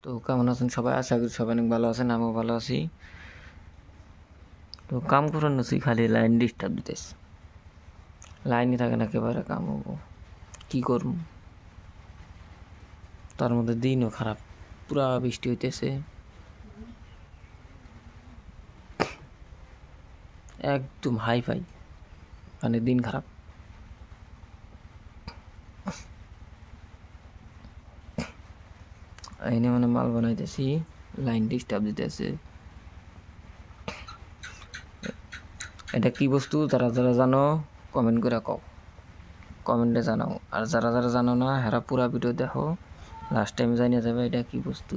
তো কেমন আছেন সবাই? আশা করি সবাই অনেক ভালো আছেন, আমিও ভালো আছি। তো কাম করার নছি, খালি লাইন ডিস্টার্ব দিতেছে, লাইনই থাকে না, একেবারে কাম হবো কি করব। তার মধ্যে দিনও খারাপ, পুরা বৃষ্টি হইতেছে, একদম হাই ফাই, মানে দিন খারাপ। এনে মানে মাল বানাইতেছি, লাইন ডিস্টার্ব দিতেছে। এটা কি বস্তু যারা যারা জানো কমেন্ট করে কও, কমেন্টে জানাও। আর যারা যারা জানো না হেরা পুরা ভিডিও দেখো, লাস্ট টাইম জানিয়ে যাবে এটা কি বস্তু।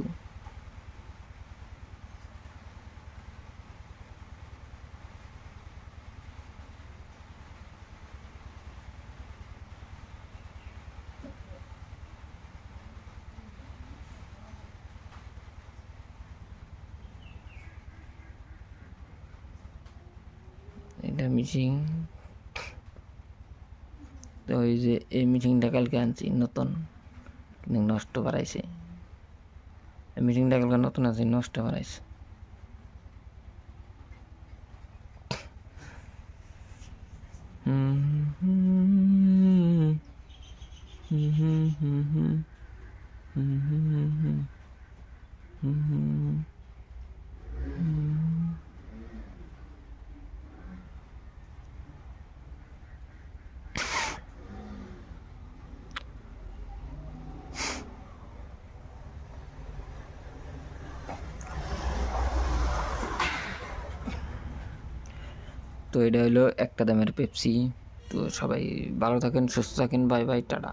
এটা মিশিং, তো ওই যে এই মিশিংটা কালকে আনছি নতুন, কিন্তু নষ্ট বাড়াইছে। এই মিশিংটা কালকে নতুন আছে, নষ্ট বাড়াইছে। তো এটা হলো একটা দামের পেপসি। তো সবাই ভালো থাকেন, সুস্থ থাকেন, বাই বাই, টাটা।